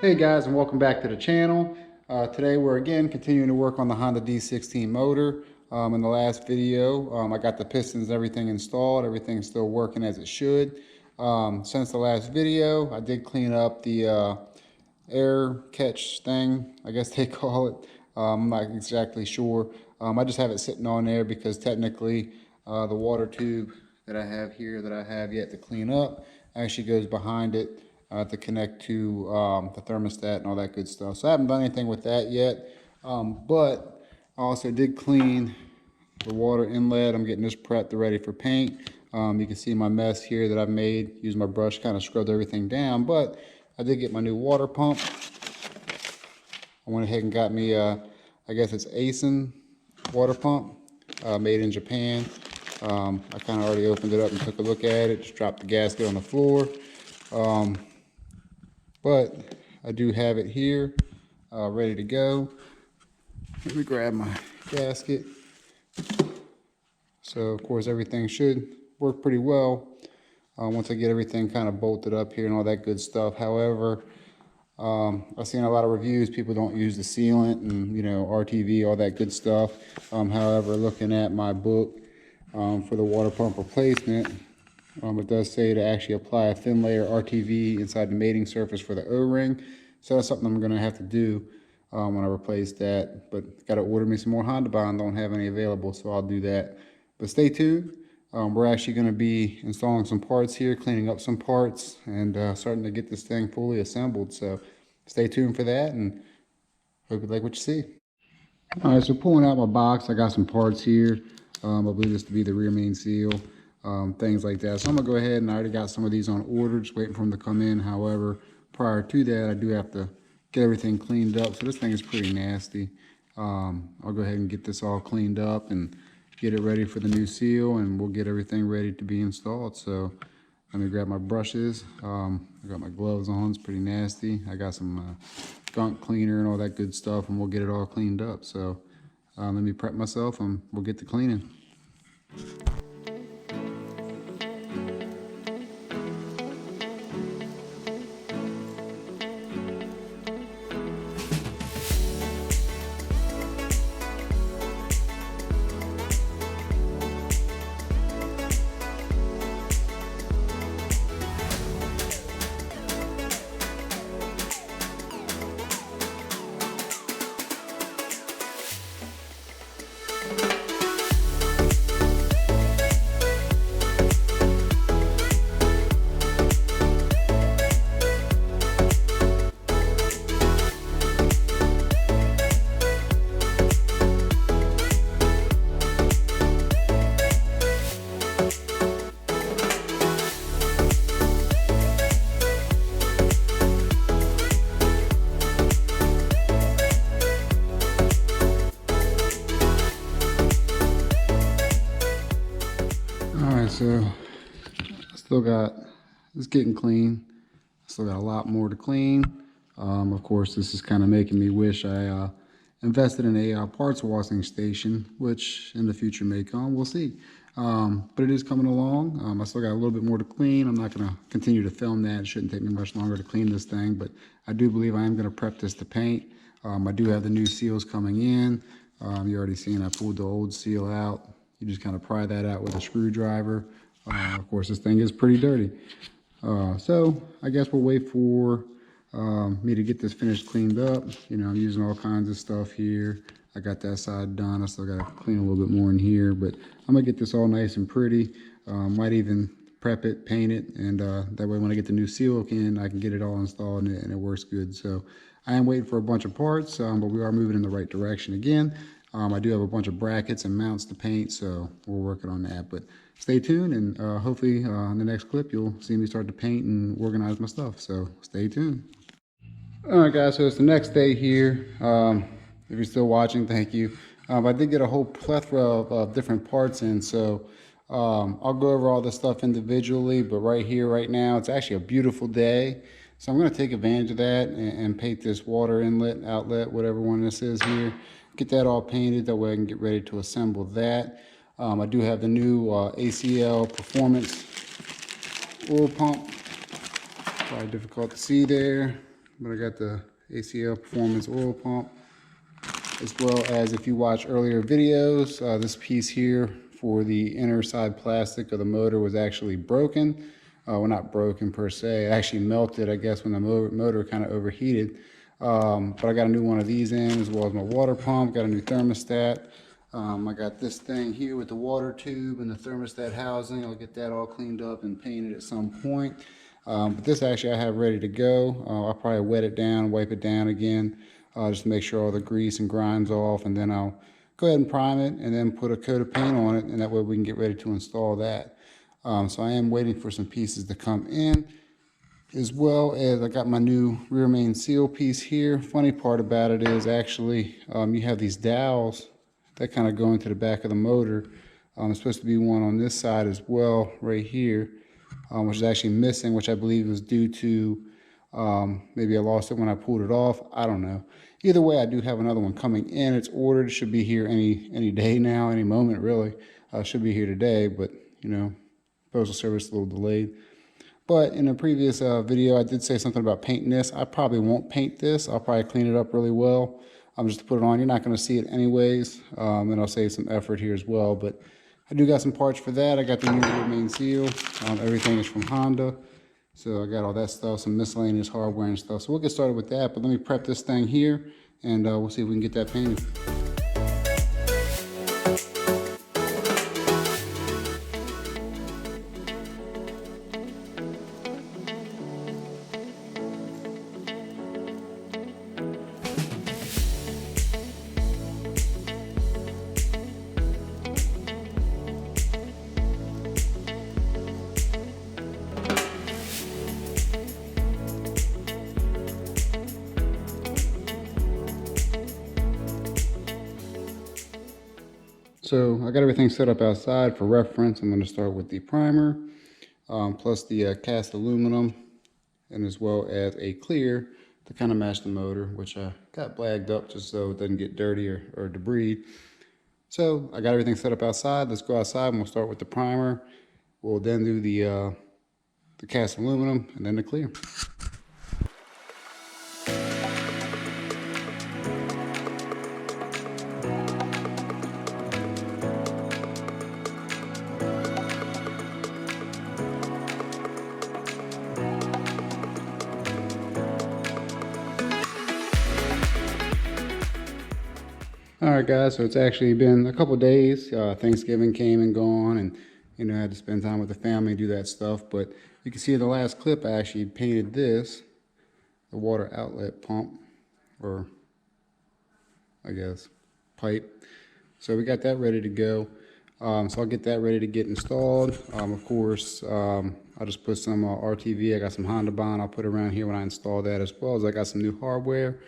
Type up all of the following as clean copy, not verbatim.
Hey guys, and welcome back to the channel. Today we're again continuing to work on the Honda D16 motor. In the last video, I got the pistons and everything installed. Everything's still working as it should. Since the last video, I did clean up the air catch thing, I guess they call it. I'm not exactly sure. I just have it sitting on there because technically the water tube that I have here that I have yet to clean up actually goes behind it to connect to the thermostat and all that good stuff. So I haven't done anything with that yet, but I also did clean the water inlet. I'm getting this prepped ready for paint. You can see my mess here that I've made. Use my brush, kind of scrubbed everything down, but I did get my new water pump. I went ahead and got me, I guess it's Asen water pump, made in Japan. I kind of already opened it up and took a look at it, just dropped the gasket on the floor. But I do have it here, ready to go. Let me grab my gasket. So of course everything should work pretty well once I get everything kind of bolted up here and all that good stuff. However, I've seen a lot of reviews, people don't use the sealant and, you know, RTV, all that good stuff. However, looking at my book for the water pump replacement, it does say to actually apply a thin layer RTV inside the mating surface for the O-ring. So that's something I'm going to have to do when I replace that. But got to order me some more Honda Bond. Don't have any available, so I'll do that. But stay tuned. We're actually going to be installing some parts here, cleaning up some parts, and starting to get this thing fully assembled. So stay tuned for that, and hope you like what you see. All right, so pulling out my box, I got some parts here. I believe this to be the rear main seal. Things like that. So I'm gonna go ahead, and I already got some of these on order, just waiting for them to come in. However, prior to that, I do have to get everything cleaned up. So this thing is pretty nasty. I'll go ahead and get this all cleaned up and get it ready for the new seal, and we'll get everything ready to be installed. So let me grab my brushes. I got my gloves on. It's pretty nasty. I got some gunk cleaner and all that good stuff, and we'll get it all cleaned up. So let me prep myself, and we'll get to cleaning. So still got, it's getting clean. Still got a lot more to clean. Of course, this is kind of making me wish I invested in a parts washing station, which in the future may come, we'll see. But it is coming along. I still got a little bit more to clean. I'm not gonna continue to film that. It shouldn't take me much longer to clean this thing, but I do believe I am gonna prep this to paint. I do have the new seals coming in. You already seen I pulled the old seal out. You just kind of pry that out with a screwdriver. Of course, this thing is pretty dirty. So I guess we'll wait for me to get this finished cleaned up. You know, I'm using all kinds of stuff here. I got that side done. I still got to clean a little bit more in here, but I'm gonna get this all nice and pretty. Might even prep it, paint it, and that way when I get the new seal in, I can get it all installed and it works good. So I am waiting for a bunch of parts, but we are moving in the right direction again. I do have a bunch of brackets and mounts to paint, so we're working on that. But stay tuned, and hopefully in the next clip you'll see me start to paint and organize my stuff. So stay tuned. All right, guys. So it's the next day here. If you're still watching, thank you. I did get a whole plethora of different parts in, so I'll go over all this stuff individually. But right here, right now, it's actually a beautiful day. So I'm going to take advantage of that and paint this water inlet, outlet, whatever one this is here. Get that all painted, that way I can get ready to assemble that. I do have the new ACL Performance oil pump. Probably difficult to see there. but I got the ACL Performance oil pump, as well as, if you watch earlier videos, this piece here for the inner side plastic of the motor was actually broken. Well, not broken per se, it actually melted, I guess, when the motor kind of overheated. But I got a new one of these in, as well as my water pump, got a new thermostat. I got this thing here with the water tube and the thermostat housing. I'll get that all cleaned up and painted at some point. But this actually I have ready to go. I'll probably wet it down, wipe it down again, just to make sure all the grease and grind's off, and then I'll go ahead and prime it and then put a coat of paint on it, and that way we can get ready to install that. So I am waiting for some pieces to come in, as well as I got my new rear main seal piece here. Funny part about it is actually you have these dowels that kind of go into the back of the motor. There's supposed to be one on this side as well, right here, which is actually missing, which I believe was due to maybe I lost it when I pulled it off. I don't know. Either way, I do have another one coming in. It's ordered. It should be here any day now, any moment really. Should be here today, but you know, Postal Service a little delayed. But in a previous video, I did say something about painting this. I probably won't paint this. I'll probably clean it up really well. Just to put it on. You're not going to see it anyways. And I'll save some effort here as well. But I do got some parts for that. I got the new rear main seal. Everything is from Honda. So I got all that stuff, some miscellaneous hardware and stuff. So we'll get started with that. But let me prep this thing here, and we'll see if we can get that painted. So I got everything set up outside for reference. I'm going to start with the primer, plus the cast aluminum, and as well as a clear to kind of match the motor, which I got blagged up just so it doesn't get dirty or debris. So I got everything set up outside. Let's go outside and we'll start with the primer. We'll then do the cast aluminum and then the clear. Alright guys, so it's actually been a couple days. Thanksgiving came and gone, and you know, I had to spend time with the family and do that stuff. But you can see in the last clip I actually painted this, the water outlet pump, or I guess pipe. So we got that ready to go. So I'll get that ready to get installed. Of course, I'll just put some RTV. I got some Honda bond I'll put around here when I install that, as well as I got some new hardware.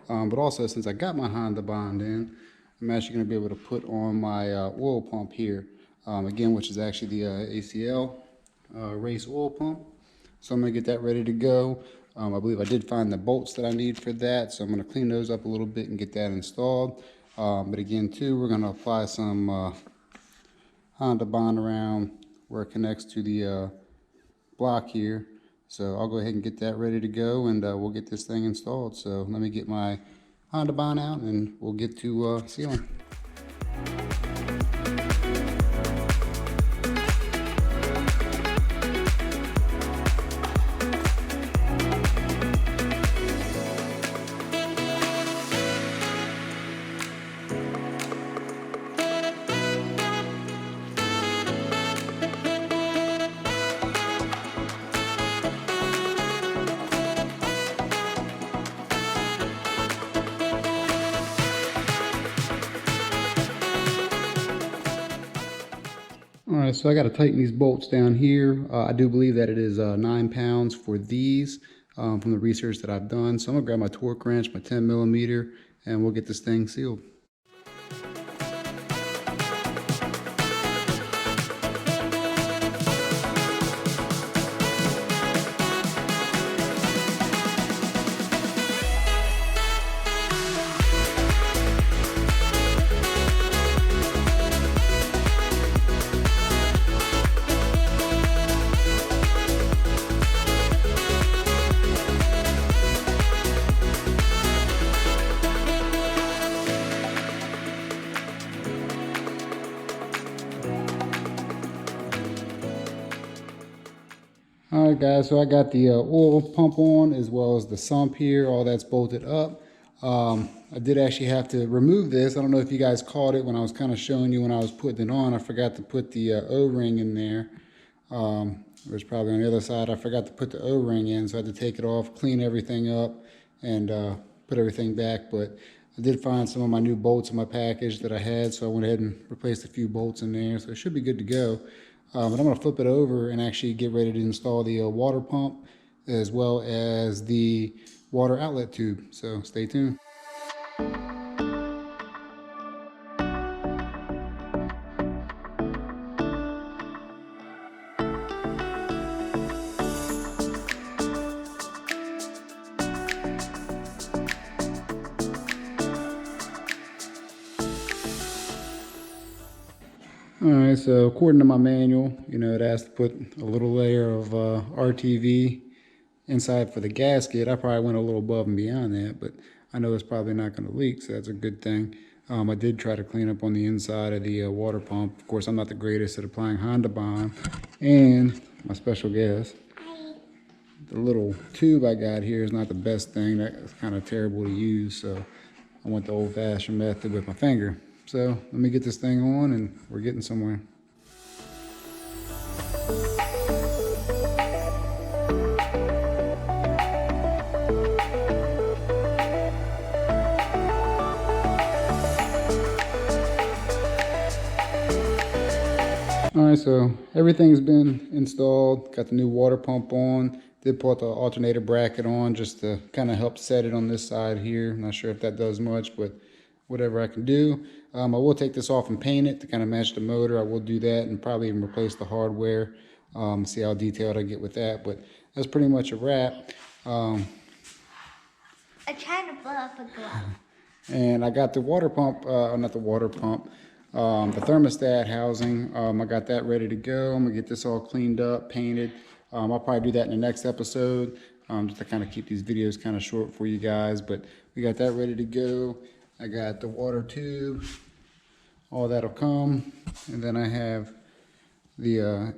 But also, since I got my Honda bond in, I'm actually going to be able to put on my oil pump here, again, which is actually the ACL race oil pump. So I'm going to get that ready to go. I believe I did find the bolts that I need for that, so I'm going to clean those up a little bit and get that installed. But again, too, we're going to apply some Honda bond around where it connects to the block here. So I'll go ahead and get that ready to go, and we'll get this thing installed. So let me get my Honda bond out and we'll get to sealing. Alright, so I got to tighten these bolts down here. I do believe that it is 9 pounds for these from the research that I've done. So I'm going to grab my torque wrench, my 10mm, and we'll get this thing sealed. All right, guys, so I got the oil pump on as well as the sump here. All that's bolted up. I did actually have to remove this. I don't know if you guys caught it when I was kind of showing you when I was putting it on. I forgot to put the O-ring in there. It was probably on the other side. I forgot to put the O-ring in, so I had to take it off, clean everything up, and put everything back. But I did find some of my new bolts in my package that I had, so I went ahead and replaced a few bolts in there. So it should be good to go. But I'm going to flip it over and actually get ready to install the water pump as well as the water outlet tube. So stay tuned. All right, so according to my manual, you know, it has to put a little layer of RTV inside for the gasket. I probably went a little above and beyond that, but I know it's probably not going to leak, so that's a good thing. I did try to clean up on the inside of the water pump. Of course, I'm not the greatest at applying Honda Bond. And my special guest, the little tube I got here is not the best thing. That's kind of terrible to use, so I went the old-fashioned method with my finger. So let me get this thing on and we're getting somewhere. All right, so everything's been installed. Got the new water pump on. Did put the alternator bracket on just to kind of help set it on this side here. I'm not sure if that does much, but whatever I can do. I will take this off and paint it to kind of match the motor. I will do that and probably even replace the hardware. See how detailed I get with that, but that's pretty much a wrap. I'm trying to blow up a glove. And I got the water pump, not the water pump, the thermostat housing. I got that ready to go. I'm gonna get this all cleaned up, painted. I'll probably do that in the next episode, just to kind of keep these videos kind of short for you guys, but we got that ready to go. I got the water tube, all that'll come, and then I have the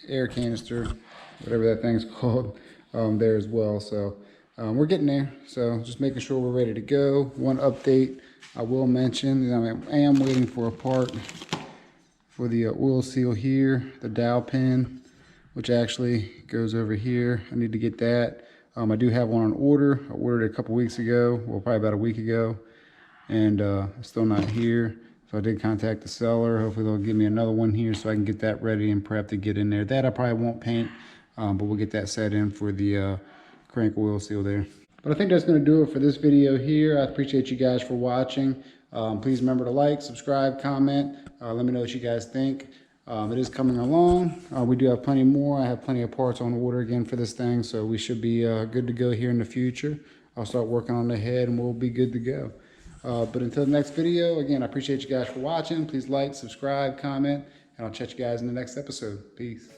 air canister, whatever that thing's called, there as well. So we're getting there. So just making sure we're ready to go. One update I will mention, I am waiting for a part for the oil seal here, the dowel pin, which actually goes over here. I need to get that. I do have one on order. I ordered it a couple weeks ago, well, probably about a week ago. And it's still not here, so I did contact the seller. Hopefully they'll give me another one here so I can get that ready and prep to get in there. That I probably won't paint, but we'll get that set in for the crank oil seal there. But I think that's going to do it for this video here. I appreciate you guys for watching. Please remember to like, subscribe, comment. Let me know what you guys think. It is coming along. We do have plenty more. I have plenty of parts on order again for this thing, so we should be good to go here in the future. I'll start working on the head and we'll be good to go. But until the next video, again, I appreciate you guys for watching. Please like, subscribe, comment, and I'll catch you guys in the next episode. Peace.